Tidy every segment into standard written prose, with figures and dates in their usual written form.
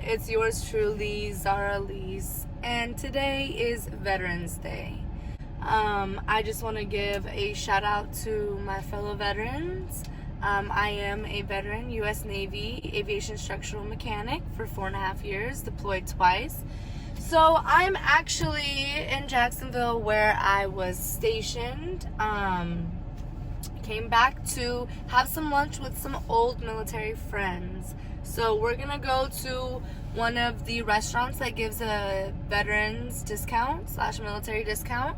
It's yours truly, Zahra Elise, and today is Veterans Day. I just want to give a shout out to my fellow veterans. I am a veteran, U.S. Navy aviation structural mechanic for 4.5 years, deployed twice. So I'm actually in Jacksonville where I was stationed. Came back to have some lunch with some old military friends. So we're gonna go to one of the restaurants that gives a veterans discount / military discount.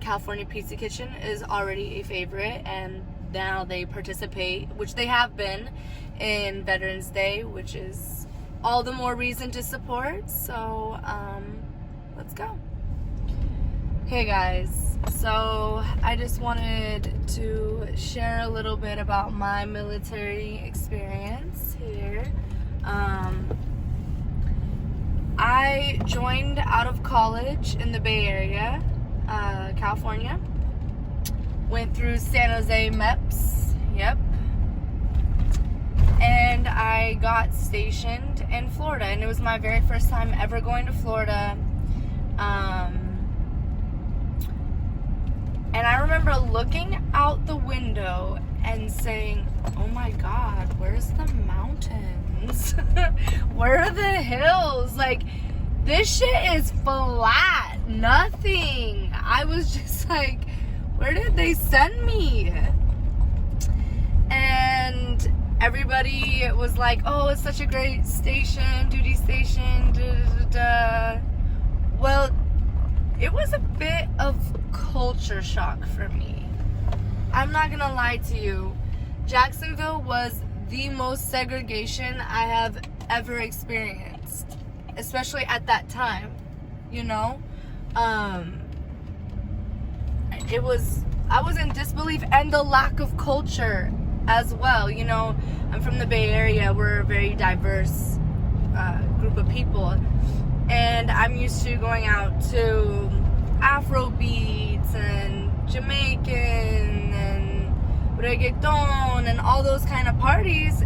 California Pizza Kitchen is already a favorite, and now they participate, which they have been, in Veterans Day, which is all the more reason to support. So let's go. Hey guys, so I just wanted to share a little bit about my military experience here. I joined out of college in the Bay Area, California. Went through San Jose MEPS, yep. And I got stationed in Florida, and it was my very first time ever going to Florida. And I remember looking out the window and saying, oh my God, where's the mountains? Where are the hills? Like, this shit is flat, nothing. I was just like, where did they send me? And everybody was like, oh, it's such a great station, duty station, da da da da. Well, it was a bit of culture shock for me. I'm not gonna lie to you. Jacksonville was the most segregation I have ever experienced, especially at that time, you know? I was in disbelief, and the lack of culture as well. You know, I'm from the Bay Area. We're a very diverse group of people. And I'm used to going out to Afro beats and Jamaican and reggaeton and all those kind of parties.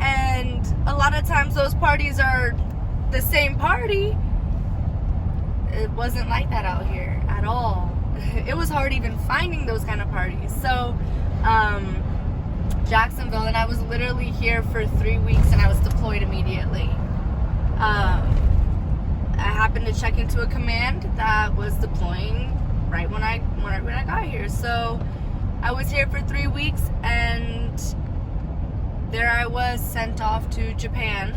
And a lot of times those parties are the same party. It wasn't like that out here at all. It was hard even finding those kind of parties. So, Jacksonville, and I was literally here for 3 weeks, and I was deployed immediately. I happened to check into a command that was deploying right when I got here. So I was here for 3 weeks, and there I was sent off to Japan.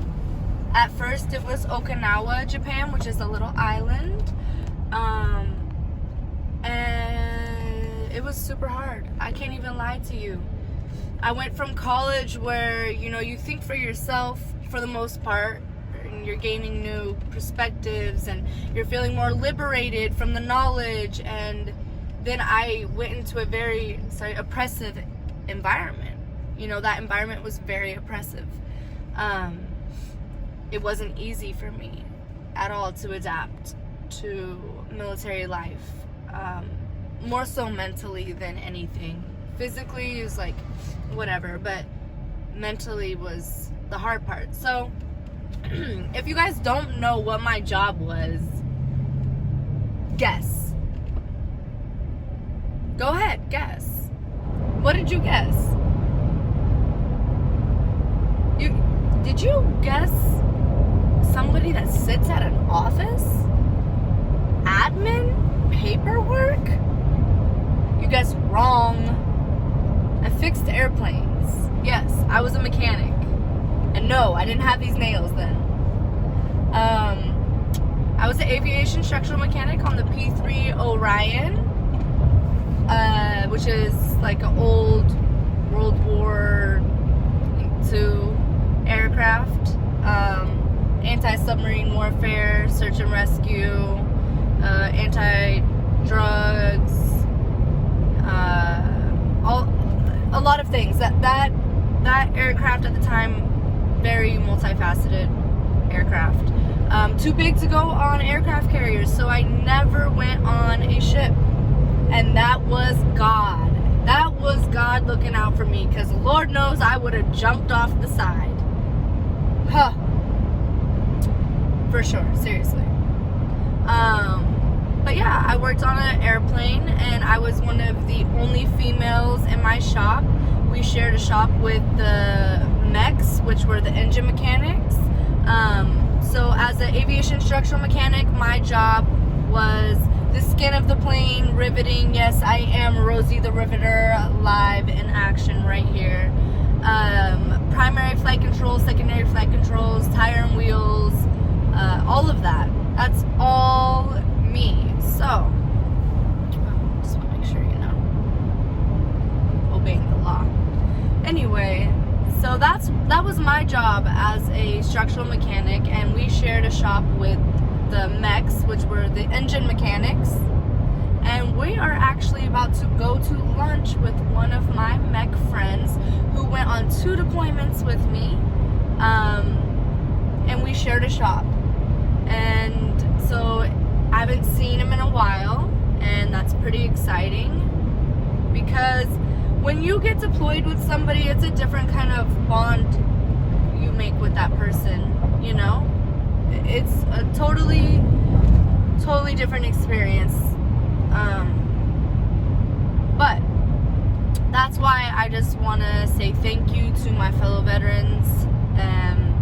At first it was Okinawa, Japan, which is a little island. And it was super hard. I can't even lie to you. I went from college where, you know, you think for yourself for the most part, and you're gaining new perspectives, and you're feeling more liberated from the knowledge, and then I went into a very oppressive environment. You know, that environment was very oppressive. It wasn't easy for me at all to adapt to military life, more so mentally than anything. Physically is like whatever, but mentally was the hard part. So if you guys don't know what my job was, guess. Go ahead, guess. What did you guess? Did you guess somebody that sits at an office? Admin? Paperwork? You guessed wrong. I fixed airplanes. Yes, I was a mechanic. And no, I didn't have these nails then. I was an aviation structural mechanic on the P3 Orion, which is like an old World War II aircraft. Anti-submarine warfare, search and rescue, anti-drugs, a lot of things. That aircraft at the time, very multifaceted aircraft. Too big to go on aircraft carriers, so I never went on a ship. And that was God. That was God looking out for me, because Lord knows I would have jumped off the side. Huh. for sure, seriously. But yeah, I worked on an airplane, and I was one of the only females in my shop. We shared a shop with the mechs, which were the engine mechanics. So as an aviation structural mechanic, my job was the skin of the plane, riveting. Yes, I am Rosie the Riveter, live in action right here. Primary flight controls, secondary flight controls, tire and wheels, all of that. That's all me. So, just want to make sure you know, obeying the law. Anyway, so that was my job as a structural mechanic, and we shared a shop with the mechs, which were the engine mechanics. And we are actually about to go to lunch with one of my mech friends who went on 2 deployments with me, and we shared a shop. And so I haven't seen him in a while, and that's pretty exciting, because when you get deployed with somebody, it's a different kind of bond you make with that person, you know? It's a totally different experience. But that's why I just want to say thank you to my fellow veterans,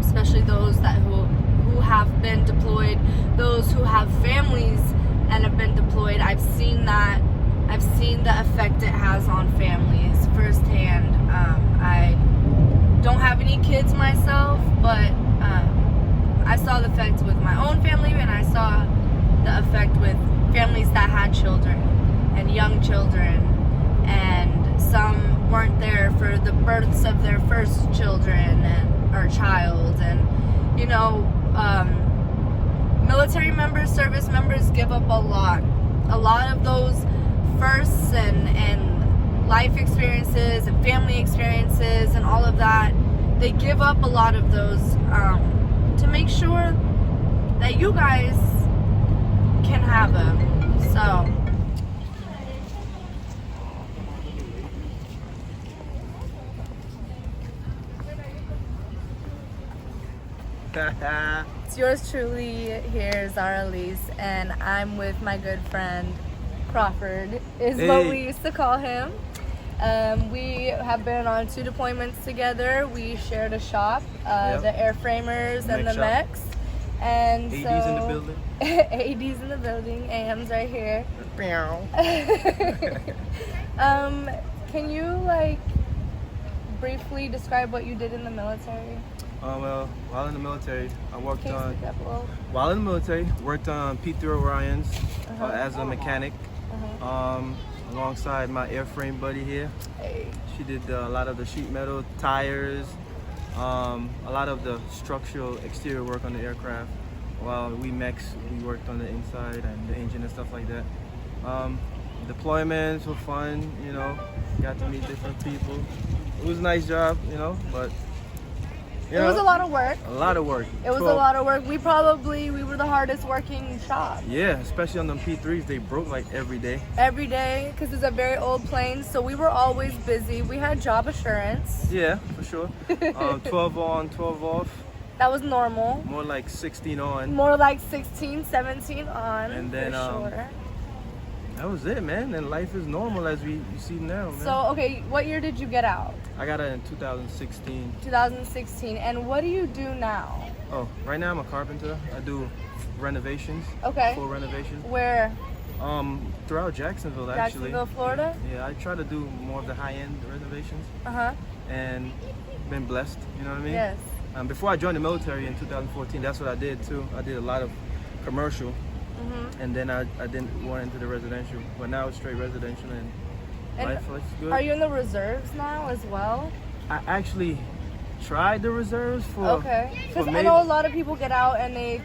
especially those who have been deployed, those who have families and have been deployed. I've seen that. I've seen the effect it has on families firsthand. I don't have any kids myself, but I saw the effect with my own family, and I saw the effect with families that had children and young children, and some weren't there for the births of their first children or child. And you know, military members, service members give up a lot of those firsts and life experiences and family experiences and all of that. They give up a lot of those to make sure that you guys can have them. So it's yours truly here, Zahra Elise, and I'm with my good friend Crawford, is what we used to call him. We have been on 2 deployments together. We shared a shop, the airframers and the mechs. And AD's so, in the building. AD's in the building. AM's right here. Can you like briefly describe what you did in the military? Well, while in the military, I worked Can you on. speak up a little? While in the military, worked on P3 Orions as a mechanic, alongside my airframe buddy here. Hey. She did a lot of the sheet metal, tires, a lot of the structural exterior work on the aircraft. While we mechs, we worked on the inside and the engine and stuff like that. Deployments were fun, you know, got to meet different people. It was a nice job, you know, but it was a lot of work. A lot of work. It was a lot of work. We were the hardest working shop. Yeah, especially on them P3s, they broke like every day. Every day, because it's a very old plane, so we were always busy. We had job assurance. Yeah, for sure. 12 on, 12 off. That was normal. More like 16 on. More like 16, 17 on. And then, for sure. That was it, man. And life is normal as you see now, man. So, okay, what year did you get out? I got out in 2016. 2016. And what do you do now? Oh, right now I'm a carpenter. I do renovations. Okay. Full renovations. Where? Throughout Jacksonville, actually. Jacksonville, Florida? Yeah, I try to do more of the high-end renovations. And been blessed, you know what I mean? Yes. Before I joined the military in 2014, that's what I did too. I did a lot of commercial. And then I didn't went into the residential, but now it's straight residential, and life's good. Are you in the reserves now as well? I actually tried the reserves for. Okay. Because I know a lot of people get out and they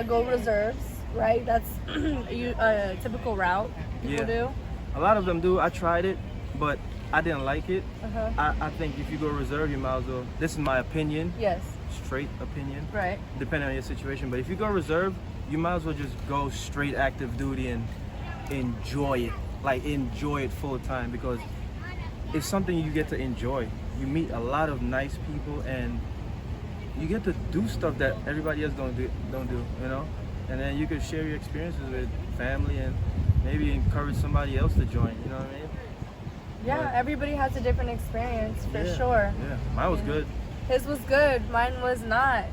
go reserves, right? That's a typical route people do. A lot of them do. I tried it, but I didn't like it. I think if you go reserve, you might as well. This is my opinion. Yes. Straight opinion. Right. Depending on your situation, but if you go reserve, you might as well just go straight active duty and enjoy it. Like enjoy it full time, because it's something you get to enjoy. You meet a lot of nice people, and you get to do stuff that everybody else don't do, you know, and then you can share your experiences with family and maybe encourage somebody else to join. You know what I mean? Yeah, But, everybody has a different experience for yeah, sure. Yeah, mine was good. His was good, mine was not.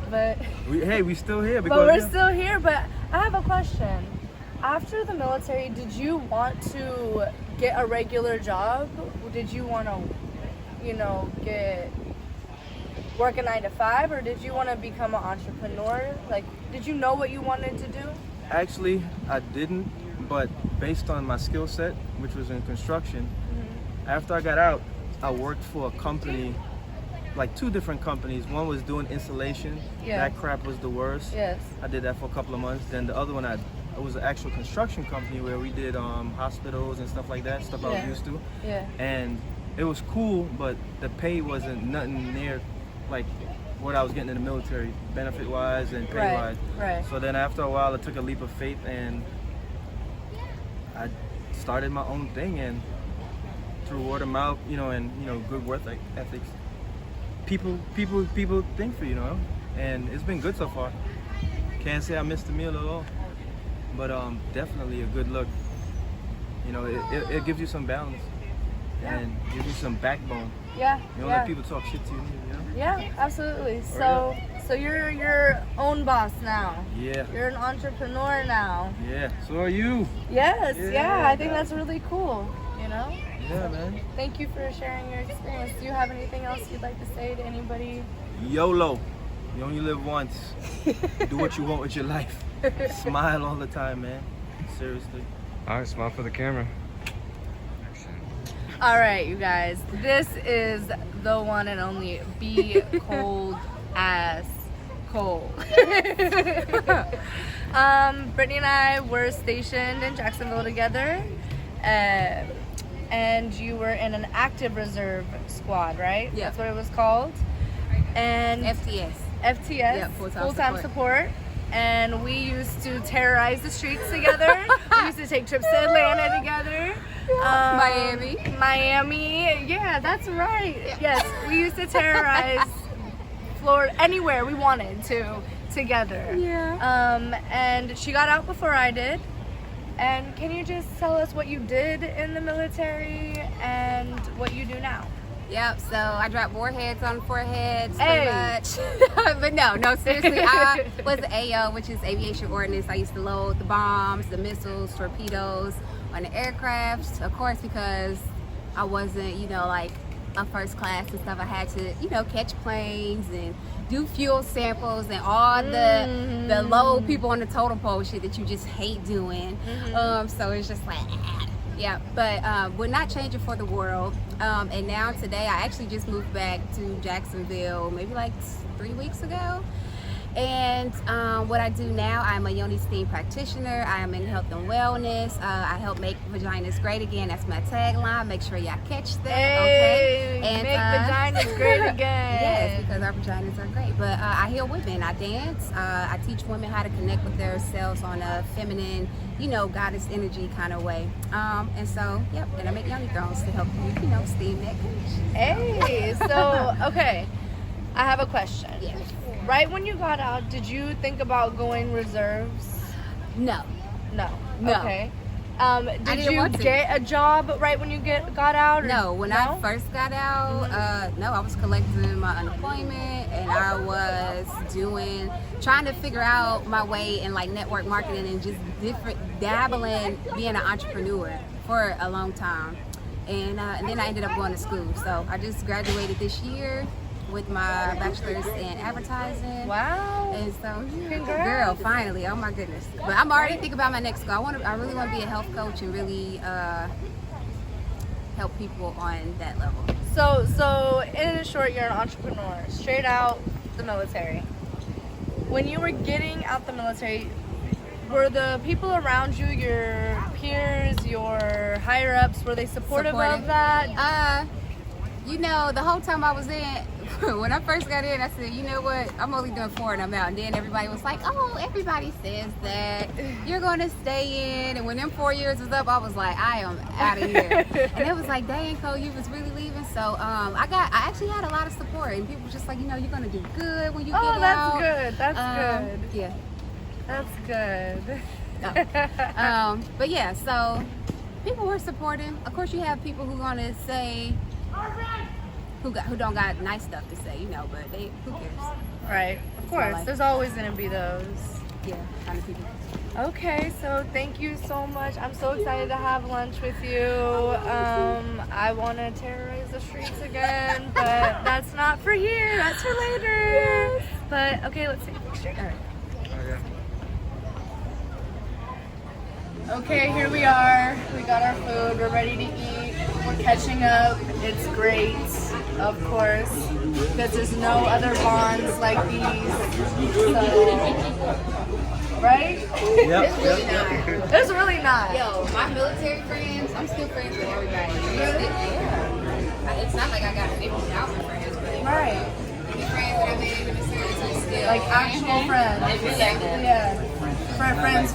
But We still here because but we're still here. But I have a question. After the military, did you want to get a regular job? Did you want to, you know, work a 9 to 5, or did you want to become an entrepreneur? Like, did you know what you wanted to do? Actually, I didn't, but based on my skill set, which was in construction, after I got out, I worked for a company, like 2 different companies. One was doing insulation. Yeah. That crap was the worst. Yes. I did that for a couple of months. Then the other one, it was an actual construction company where we did hospitals and stuff like that, stuff I was used to. Yeah. And it was cool, but the pay wasn't nothing near like what I was getting in the military, benefit-wise and pay-wise. Right. So then after a while, I took a leap of faith and I started my own thing. And through word of mouth, you know, and good work ethics, people think for you, know, and it's been good so far. Can't say I missed a meal at all, but definitely a good look. You know, it gives you some balance and gives you some backbone. Yeah. You don't let people talk shit to you, you know? Yeah, absolutely. So you're your own boss now. Yeah. You're an entrepreneur now. Yeah. So are you. Yes. Yeah, Yeah. I think that's really cool. You know. Yeah, man. Thank you for sharing your experience. Do you have anything else you'd like to say to anybody? YOLO. You only live once. Do what you want with your life. Smile all the time, man. Seriously. All right, smile for the camera. All right, you guys. This is the one and only Be Cold As Cole. Brittany and I were stationed in Jacksonville together. And you were in an active reserve squad, right? Yeah. That's what it was called. And FTS. FTS, Yeah, full-time support. And we used to terrorize the streets together. We used to take trips to Atlanta together. Miami. Yeah, that's right. Yeah. Yes, we used to terrorize Florida, anywhere we wanted to, together. Yeah. And she got out before I did. And can you just tell us what you did in the military and what you do now? Yep, so I dropped warheads on foreheads pretty much. But no, seriously, I was the AO, which is aviation ordnance. I used to load the bombs, the missiles, torpedoes on the aircraft, of course, because I wasn't, like a first class and stuff. I had to, catch planes and do fuel samples and all the low people on the totem pole shit that you just hate doing. So it's just like, yeah, but would not change it for the world. And now today, I actually just moved back to Jacksonville maybe like 3 weeks ago. And what I do now, I'm a yoni steam practitioner. I am in health and wellness. I help make vaginas great again. That's my tagline. Make sure y'all catch that. Hey, okay? And make vaginas great again. Yes, because our vaginas are great. But I heal women. I dance. I teach women how to connect with themselves on a feminine, goddess energy kind of way. And so, yep. And I make yoni girls to help you, steam that good. Hey, so okay, I have a question. Yeah. Right when you got out, did you think about going reserves? No. No. No. Okay. Did didn't you want to. get a job right when you got out? Or No, when I first got out, no, I was collecting my unemployment and I was trying to figure out my way in like network marketing and just dabbling being an entrepreneur for a long time. And then I ended up going to school. So I just graduated this year with my bachelor's in advertising. Wow. And so, Congrats. girl, finally, oh my goodness. But I'm already thinking about my next goal. I really want to be a health coach and really help people on that level. So in short, you're an entrepreneur, straight out the military. When you were getting out the military, were the people around you, your peers, your higher ups, were they supportive of that? The whole time I was in, when I first got in, I said, you know what? I'm only doing 4 and I'm out. And then everybody was like, oh, everybody says that. You're going to stay in. And when them 4 years was up, I was like, I am out of here. And it was like, dang, Cole, you was really leaving. So I actually had a lot of support. And people were just like, you know, you're going to do good when you get out. Oh, that's good. That's good. Yeah. That's good. But yeah, so people were supporting. Of course, you have people who gonna say who don't got nice stuff to say, you know, but who cares? Right. Of course. There's always gonna be those. Yeah, kind of people. Okay, so thank you so much. I'm so excited to have lunch with you. I want to terrorize the streets again, but that's not for here. That's for later. Yes. But okay, let's take a picture. All right. Okay, here we are. We got our food. We're ready to eat. We're catching up. It's great, of course, because there's no other bonds like these. So, right? Yep. It's really not. There's really not. Yo, my military friends, I'm still friends with everybody. Yeah. It's not like I got 50,000 friends, but Right. the friends that I made in the service are still Like actual friends. Yeah. Friends.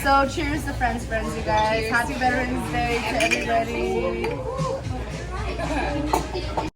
So cheers to friends, you guys. Cheers. Happy Veterans Day to everybody.